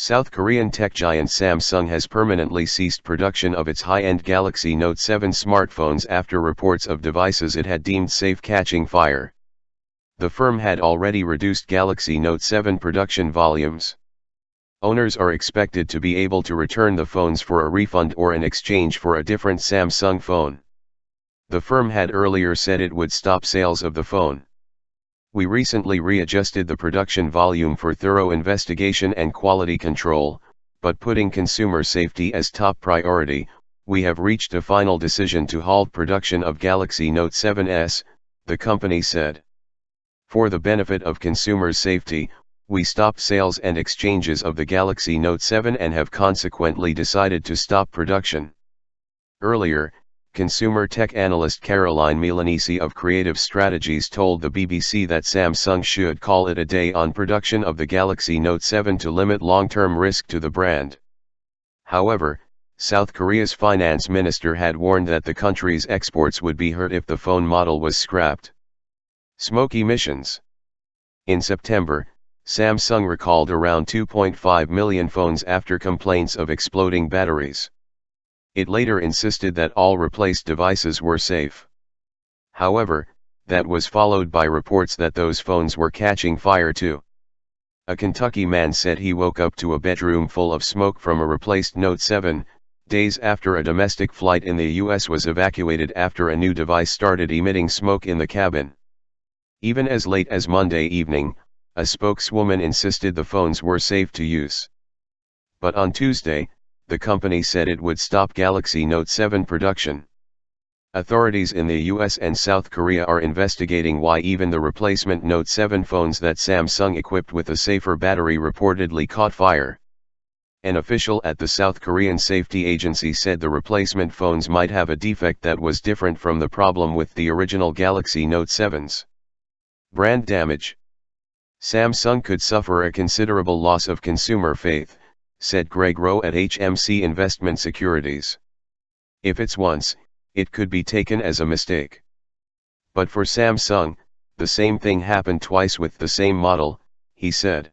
South Korean tech giant Samsung has permanently ceased production of its high-end Galaxy Note 7 smartphones after reports of devices it had deemed safe catching fire. The firm had already reduced Galaxy Note 7 production volumes. Owners are expected to be able to return the phones for a refund or in exchange for a different Samsung phone. The firm had earlier said it would stop sales of the phone. "We recently readjusted the production volume for thorough investigation and quality control, but putting consumer safety as top priority, we have reached a final decision to halt production of Galaxy Note 7s, the company said. For the benefit of consumers' safety, we stopped sales and exchanges of the Galaxy Note 7 and have consequently decided to stop production. Earlier, consumer tech analyst Caroline Milanesi of Creative Strategies told the BBC that Samsung should call it a day on production of the Galaxy Note 7 to limit long-term risk to the brand. However, South Korea's finance minister had warned that the country's exports would be hurt if the phone model was scrapped. Smoke emissions. In September, Samsung recalled around 2.5 million phones after complaints of exploding batteries. It later insisted that all replaced devices were safe. However, that was followed by reports that those phones were catching fire too. A Kentucky man said he woke up to a bedroom full of smoke from a replaced Note 7, days after a domestic flight in the US was evacuated after a new device started emitting smoke in the cabin. Even as late as Monday evening, a spokeswoman insisted the phones were safe to use. But on Tuesday, the company said it would stop Galaxy Note 7 production. Authorities in the US and South Korea are investigating why even the replacement Note 7 phones that Samsung equipped with a safer battery reportedly caught fire. An official at the South Korean safety agency said the replacement phones might have a defect that was different from the problem with the original Galaxy Note 7s. Brand damage. Samsung could suffer a considerable loss of consumer faith, said Greg Rowe at HMC Investment Securities. If it's once, it could be taken as a mistake. But for Samsung, the same thing happened twice with the same model, he said.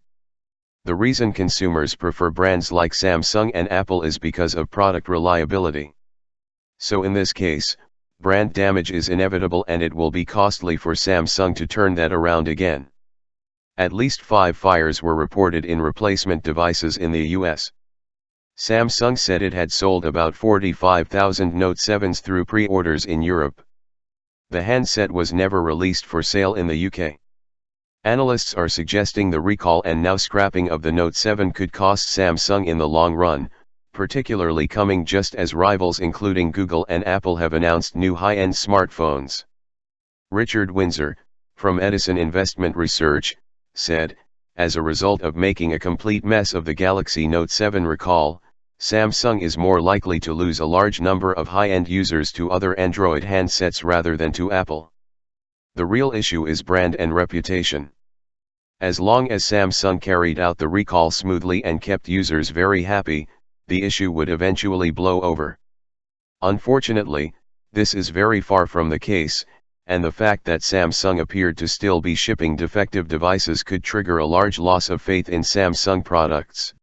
The reason consumers prefer brands like Samsung and Apple is because of product reliability. So in this case, brand damage is inevitable and it will be costly for Samsung to turn that around again. At least 5 fires were reported in replacement devices in the US. Samsung said it had sold about 45,000 Note 7s through pre-orders in Europe. The handset was never released for sale in the UK. Analysts are suggesting the recall and now scrapping of the Note 7 could cost Samsung in the long run, particularly coming just as rivals including Google and Apple have announced new high-end smartphones. Richard Windsor, from Edison Investment Research, said, as a result of making a complete mess of the Galaxy Note 7 recall, Samsung is more likely to lose a large number of high-end users to other Android handsets rather than to Apple. The real issue is brand and reputation. As long as Samsung carried out the recall smoothly and kept users very happy, the issue would eventually blow over. Unfortunately, this is very far from the case, and the fact that Samsung appeared to still be shipping defective devices could trigger a large loss of faith in Samsung products.